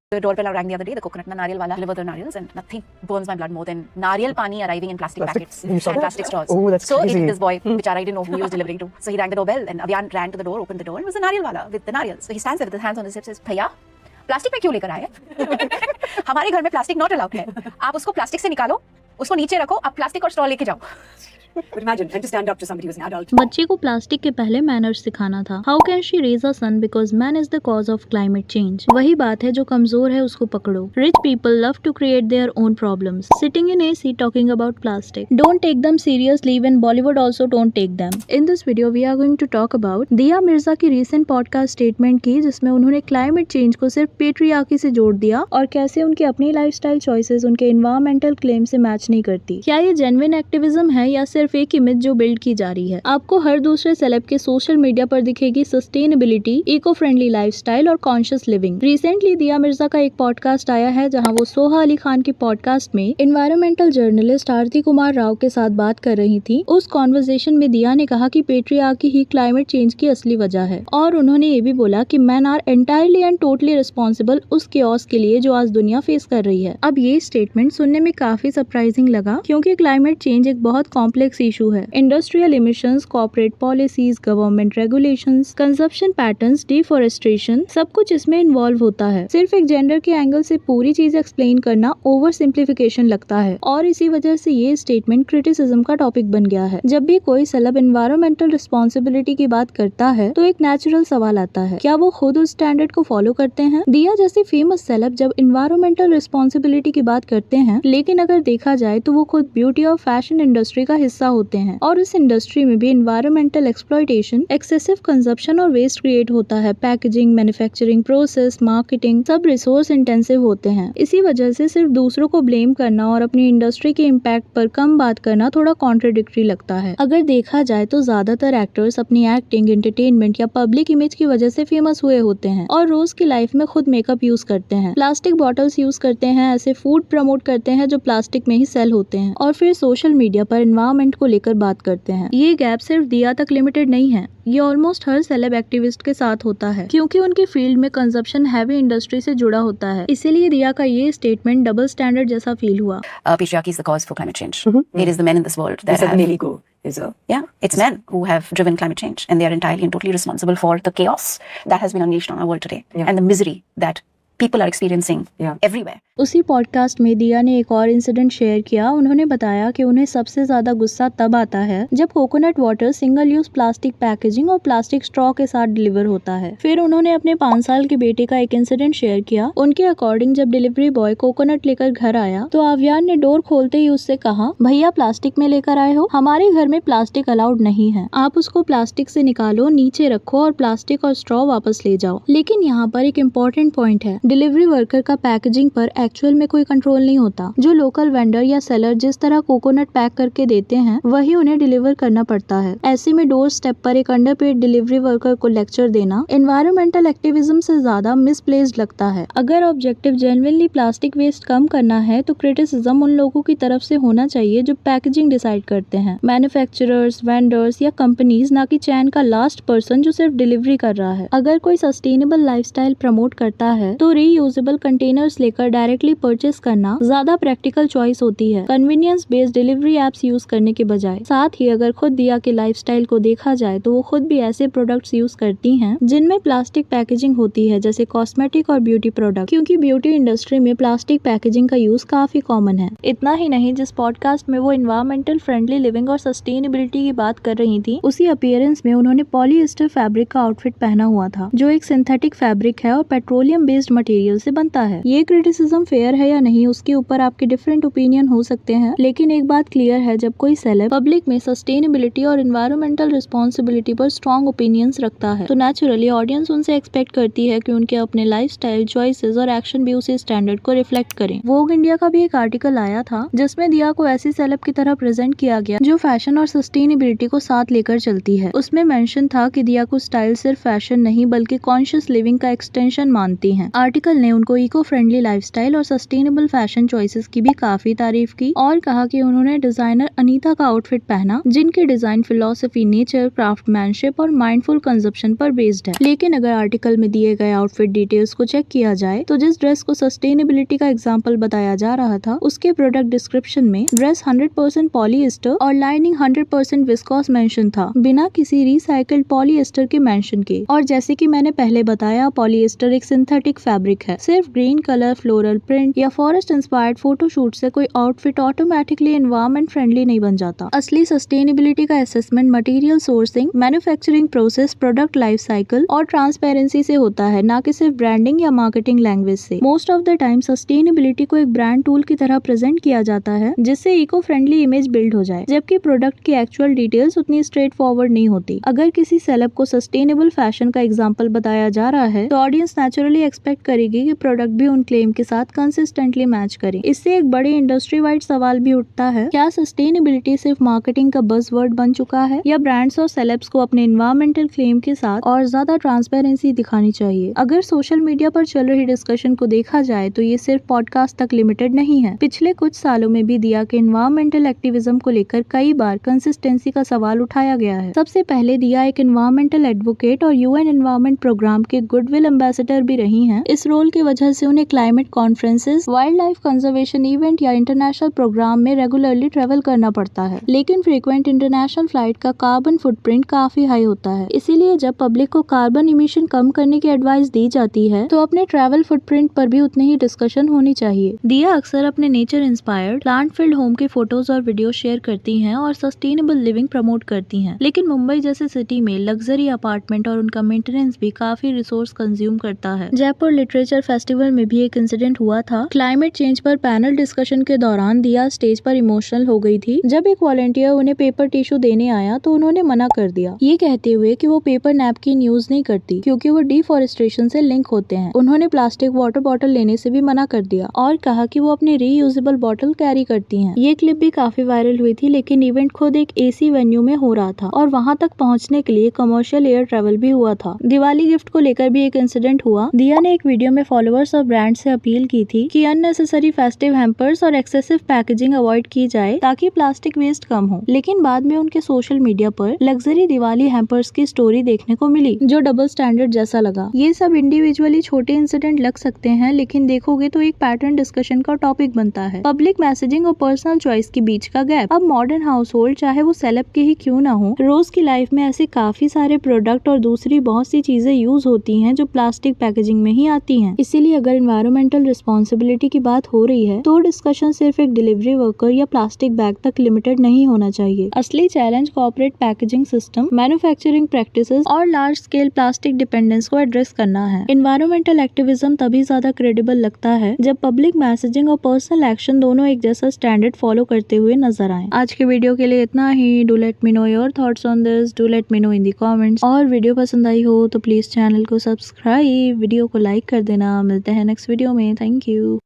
The doorbell rang the other day, the coconut nariyal wala delivered the nariyals, and nothing burns my blood more than nariyal pani arriving in plastic packets and plastic straws. Oh, that's so crazy. this boy, bichara, he didn't know who he was delivering to. So he rang the doorbell, and Abhiyan ran to the door, opened the door, and it was the nariyal wala with the nariyals. So he stands there with his hands on his hips, says, "भैया, plastic में क्यों लेकर आए? हमारे घर में plastic not allowed है। आप उसको प्लास्टिक से निकालो, उसको नीचे रखो, आप प्लास्टिक और स्ट्रॉ लेके जाओ." But imagine, and to stand up to somebody who's an adult. बच्चे को प्लास्टिक के पहले मैनर्स सिखाना था. How can she raise a son because man is the cause of climate change? वही बात है, जो कमजोर है उसको पकड़ो. Rich people love to create their own problems. Sitting in AC talking about plastic. Don't take them seriously when Bollywood also don't take them. In this video we are going to talk about दिया मिर्जा की recent podcast statement की, जिसमें उन्होंने climate change को सिर्फ patriarchy से जोड़ दिया और कैसे उनकी अपनी लाइफस्टाइल चॉइसेस उनके environmental claim से मैच नहीं करती. क्या ये genuine activism है या सिर्फ एक इमेज जो बिल्ड की जा रही है? आपको हर दूसरे सेलेब के सोशल मीडिया पर दिखेगी सस्टेनेबिलिटी, इको फ्रेंडली लाइफस्टाइल और कॉन्शियस लिविंग. रिसेंटली दिया मिर्जा का एक पॉडकास्ट आया है जहां वो सोहा अली खान के पॉडकास्ट में एनवायरमेंटल जर्नलिस्ट आरती कुमार राव के साथ बात कर रही थी. उस कॉन्वर्सेशन में दिया ने कहा कि पेट्रियार्की ही क्लाइमेट चेंज की असली वजह है, और उन्होंने ये भी बोला कि man are entirely and totally responsible उस केओस के लिए जो आज दुनिया फेस कर रही है. अब ये स्टेटमेंट सुनने में काफी सरप्राइजिंग लगा, क्योंकि क्लाइमेट चेंज एक बहुत कॉम्प्लेक्स इशू है. Industrial emissions, corporate policies, government regulations, consumption patterns, deforestation, सब कुछ इसमें इन्वॉल्व होता है. सिर्फ एक जेंडर के एंगल से पूरी चीज एक्सप्लेन करना ओवर सिंप्लीफिकेशन लगता है, और इसी वजह से ये स्टेटमेंट क्रिटिसिज्म का टॉपिक बन गया है. जब भी कोई सेलेब एनवायरमेंटल रिस्पॉन्सिबिलिटी की बात करता है तो एक नेचुरल सवाल आता है, क्या वो खुद उस स्टैंडर्ड को फॉलो करते हैं? दिया जैसी फेमस सेलेब जब एनवायरमेंटल रिस्पॉन्सिबिलिटी की बात करते हैं, लेकिन अगर देखा जाए तो वो खुद ब्यूटी और फैशन इंडस्ट्री का हिस्सा होते हैं, और इस इंडस्ट्री में भी एनवायरमेंटल एक्सप्लॉयटेशन, एक्सेसिव कंजप्शन और वेस्ट क्रिएट होता है. पैकेजिंग, मैन्युफैक्चरिंग प्रोसेस, मार्केटिंग सब रिसोर्स इंटेंसिव होते हैं. इसी वजह से सिर्फ दूसरों को ब्लेम करना और अपनी इंडस्ट्री के इम्पैक्ट पर कम बात करना थोड़ा कॉन्ट्रडिक्टरी लगता है. अगर देखा जाए तो ज्यादातर एक्टर्स अपनी एक्टिंग, एंटरटेनमेंट या पब्लिक इमेज की वजह से फेमस हुए होते हैं, और रोज की लाइफ में खुद मेकअप यूज करते हैं, प्लास्टिक बॉटल्स यूज करते हैं, ऐसे फूड प्रमोट करते हैं जो प्लास्टिक में ही सेल होते हैं, और फिर सोशल मीडिया पर एनवायरमेंट को लेकर बात करते हैं. ये गैप सिर्फ दिया तक लिमिटेड नहीं है, ये ऑलमोस्ट हर सेलेब एक्टिविस्ट के साथ होता है, क्योंकि उनकी फील्ड में कंजप्शन हैवी इंडस्ट्री से जुड़ा होता है. इसीलिए दिया का ये स्टेटमेंट डबल स्टैंडर्ड जैसा फील हुआ. Patriarchy is the cause for climate change. It is the men in this world that You said have, the male ego is a... yeah, it's men who have driven climate change, and they are entirely and totally responsible for the chaos that has been unleashed on our world today, and the misery that people are experiencing everywhere. उसी podcast में दिया ने एक और incident share किया. उन्होंने बताया कि उन्हें सबसे ज्यादा गुस्सा तब आता है जब coconut water single use plastic packaging और प्लास्टिक स्ट्रॉ के साथ डिलीवर होता है. फिर उन्होंने अपने 5 साल के बेटे का एक इंसिडेंट शेयर किया. उनके अकॉर्डिंग जब डिलीवरी बॉय कोकोनट लेकर घर आया तो आव्यान ने डोर खोलते ही उससे कहा, भैया प्लास्टिक में लेकर आए हो, हमारे घर में प्लास्टिक अलाउड नहीं है, आप उसको प्लास्टिक से निकालो, नीचे रखो और प्लास्टिक और स्ट्रॉ वापस ले जाओ. लेकिन यहाँ पर एक इम्पोर्टेंट पॉइंट है, डिलीवरी वर्कर का पैकेजिंग पर एक्चुअल में कोई कंट्रोल नहीं होता. जो लोकल वेंडर या सेलर जिस तरह कोकोनट पैक करके देते हैं वही उन्हें डिलीवर करना पड़ता है. ऐसे में डोर स्टेप पर एक अंडरपेड डिलीवरी वर्कर को लेक्चर देना एनवायरमेंटल एक्टिविज्म से ज्यादा मिसप्लेस्ड लगता है. अगर ऑब्जेक्टिव जेन्युइनली प्लास्टिक वेस्ट कम करना है तो क्रिटिसिज्म उन लोगों की तरफ से होना चाहिए जो पैकेजिंग डिसाइड करते हैं, मैन्युफैक्चरर्स, वेंडर्स या कंपनीज, ना कि चैन का लास्ट पर्सन जो सिर्फ डिलीवरी कर रहा है. अगर कोई सस्टेनेबल लाइफस्टाइल प्रमोट करता है तो रीयूजेबल कंटेनर्स लेकर डायरेक्टली परचेस करना ज्यादा प्रैक्टिकल चॉइस होती है, convenience based delivery apps use करने के बजाय. साथ ही अगर खुद दिया के लाइफस्टाइल को देखा जाए तो वो खुद भी ऐसे प्रोडक्ट्स यूज करती हैं जिनमें प्लास्टिक पैकेजिंग होती है, जैसे कॉस्मेटिक और ब्यूटी प्रोडक्ट, क्योंकि ब्यूटी इंडस्ट्री में प्लास्टिक पैकेजिंग का यूज काफी कॉमन है. इतना ही नहीं, जिस पॉडकास्ट में वो एनवायरमेंटल फ्रेंडली लिविंग और सस्टेनेबिलिटी की बात कर रही थी, उसी अपीयरेंस में उन्होंने पॉलीएस्टर फैब्रिक का आउटफिट पहना हुआ था, जो एक सिंथेटिक फैब्रिक है और पेट्रोलियम बेस्ड मटेरियल से बनता है. ये क्रिटिसिज्म फेयर है या नहीं उसके ऊपर आपके डिफरेंट ओपिनियन हो सकते हैं, लेकिन एक बात क्लियर है, जब कोई सेलेब पब्लिक में सस्टेनेबिलिटी और एनवायरमेंटल रिस्पॉन्सिबिलिटी पर स्ट्रॉन्ग ओपिनियंस रखता है तो नेचुरली ऑडियंस उनसे एक्सपेक्ट करती है कि उनके अपने लाइफस्टाइल, चॉइसेस और एक्शन भी उसी स्टैंडर्ड को रिफ्लेक्ट करें. वोग इंडिया का भी एक आर्टिकल आया था जिसमें दिया को ऐसी सेलेब की तरह प्रेजेंट किया गया जो फैशन और सस्टेनेबिलिटी को साथ लेकर चलती है. उसमें मेंशन था कि दिया को स्टाइल सिर्फ फैशन नहीं बल्कि कॉन्शियस लिविंग का एक्सटेंशन मानती है. आर्टिकल ने उनको इको फ्रेंडली लाइफस्टाइल और सस्टेनेबल फैशन चॉइसेस की भी काफी तारीफ की और कहा कि उन्होंने डिजाइनर अनीता का आउटफिट पहना जिनकी डिजाइन फिलॉसफी नेचर, क्राफ्टमैनशिप और माइंडफुल कंजप्शन पर बेस्ड है। लेकिन अगर आर्टिकल में दिए गए आउटफिट डिटेल्स को चेक किया जाए तो जिस ड्रेस को सस्टेनेबिलिटी का एग्जाम्पल बताया जा रहा था उसके प्रोडक्ट डिस्क्रिप्शन में ड्रेस 100% पॉलीएस्टर और लाइनिंग 100% विस्कोस मेंशन था, बिना किसी रिसाइकल्ड पॉलीएस्टर के मेंशन के। और जैसे कि मैंने पहले बताया, पॉलीएस्टर एक सिंथेटिक फैब्रिक है। सिर्फ ग्रीन कलर, फ्लोरल प्रिंट या फॉरेस्ट इंस्पायर्ड फोटोशूट से कोई आउटफिट ऑटोमेटिकली एनवायरमेंट फ्रेंडली नहीं बन जाता। असली सस्टेनेबिलिटी का assessment material sourcing, manufacturing process, product life cycle और ट्रांसपेरेंसी से होता है, ना कि सिर्फ ब्रांडिंग या मार्केटिंग लैंग्वेज से। Most of the time sustainability को एक ब्रांड टूल की तरह प्रेजेंट किया जाता है जिससे इको फ्रेंडली इमेज बिल्ड हो जाए, जबकि प्रोडक्ट की एक्चुअल डिटेल्स उतनी स्ट्रेट फॉरवर्ड नहीं होती। अगर किसी सेलेब को सस्टेनेबल फैशन का एग्जांपल बताया जा रहा है तो ऑडियंस नेचुरली एक्सपेक्ट करेगी कि प्रोडक्ट भी उन क्लेम के साथ कंसिस्टेंटली मैच करे। इससे एक बड़ी इंडस्ट्री वाइड सवाल भी उठता है, क्या सस्टेनेबिलिटी सिर्फ मार्केटिंग का बज़वर्ड बन चुका है या ब्रांड्स और सेलेब्स को अपने एनवायरमेंटल क्लेम के साथ और ज्यादा ट्रांसपेरेंसी दिखानी चाहिए। अगर सोशल मीडिया पर चल रही डिस्कशन को देखा जाए तो ये सिर्फ पॉडकास्ट तक लिमिटेड नहीं है। पिछले कुछ सालों में भी दिया के एनवायरमेंटल एक्टिविज्म को लेकर कई बार कंसिस्टेंसी का सवाल उठाया गया है। सबसे पहले दिया एक एनवायरमेंटल एडवोकेट और यूएन एनवायरमेंट प्रोग्राम के गुडविल एम्बेसडर भी रही हैं। इस रोल की वजह से उन्हें climate conferences, wild life conservation event या इंटरनेशनल प्रोग्राम में रेगुलरली ट्रेवल करना पड़ता है। लेकिन फ्रीक्वेंट इंटरनेशनल फ्लाइट का कार्बन फुटप्रिंट काफी हाई होता है। इसीलिए जब पब्लिक को कार्बन इमिशन कम करने की एडवाइस दी जाती है तो अपने ट्रैवल फुटप्रिंट पर भी उतनी ही डिस्कशन होनी चाहिए। दिया अक्सर अपने nature inspired plant field home के फोटोज और वीडियो शेयर करती हैं और सस्टेनेबल लिविंग प्रमोट करती हैं। लेकिन मुंबई जैसे सिटी में लग्जरी अपार्टमेंट और उनका मेंटेनेंस भी काफी रिसोर्स कंज्यूम करता है। जयपुर लिटरेचर फेस्टिवल में भी एक इंसिडेंट हुआ था। क्लाइमेट चेंज पर पैनल डिस्कशन के दौरान दिया स्टेज पर इमोशनल हो गई थी। जब एक वॉलंटियर उन्हें पेपर टिश्यू देने आया तो उन्होंने मना कर दिया, ये कहते हुए कि वो पेपर नैपकिन यूज नहीं करती क्योंकि वो डिफॉरेस्टेशन से लिंक होते हैं। उन्होंने प्लास्टिक वाटर बॉटल लेने से भी मना कर दिया और कहा कि वो अपनी रीयूजेबल बॉटल कैरी करती हैं। ये क्लिप भी काफी वायरल हुई थी, लेकिन इवेंट खुद एक एसी वेन्यू में हो रहा था और वहाँ तक पहुँचने के लिए कमर्शियल एयर ट्रेवल भी हुआ था। दिवाली गिफ्ट को लेकर भी एक इंसिडेंट हुआ। दिया ने एक वीडियो में फॉलोअर्स और ब्रांड से अपील की थी कि अननेसेसरी फेस्टिव हैम्पर्स और एक्सेसिव पैकेजिंग अवॉइड की जाए ताकि प्लास्टिक वेस्ट कम हो। लेकिन बाद में उनके सोशल मीडिया पर लग्जरी दिवाली हैम्पर्स की स्टोरी देखने को मिली जो डबल स्टैंडर्ड जैसा लगा। ये सब इंडिविजुअली छोटे इंसिडेंट लग सकते हैं, लेकिन देखोगे तो एक पैटर्न डिस्कशन का टॉपिक बनता है। पब्लिक मैसेजिंग और पर्सनल चॉइस के बीच का गैप। अब मॉडर्न हाउस होल्ड चाहे वो सेलेब के ही क्यों ना हो, रोज की लाइफ में ऐसे काफी सारे प्रोडक्ट और दूसरी बहुत सी चीजें यूज होती हैं जो प्लास्टिक पैकेजिंग में ही आती हैं। इसीलिए अगर एनवायरमेंटल रिस्पॉन्सिबिलिटी की बात हो रही है तो डिस्कशन सिर्फ एक डिलीवरी वर्कर या प्लास्टिक बैग तक लिमिटेड नहीं होना चाहिए। असली challenge corporate packaging system, manufacturing practices और लार्ज स्केल प्लास्टिक डिपेंडेंस को एड्रेस करना है। एनवायरमेंटल एक्टिविज्म तभी ज्यादा क्रेडिबल लगता है जब पब्लिक मैसेजिंग और पर्सनल एक्शन दोनों एक जैसा स्टैंडर्ड फॉलो करते हुए नजर आए। आज के वीडियो के लिए इतना ही। Do let me know your thoughts on this, do let me know in the comments. और वीडियो पसंद आई हो तो प्लीज चैनल को सब्सक्राइब, वीडियो को लाइक कर देना। मिलते हैं नेक्स्ट वीडियो में। Thank you.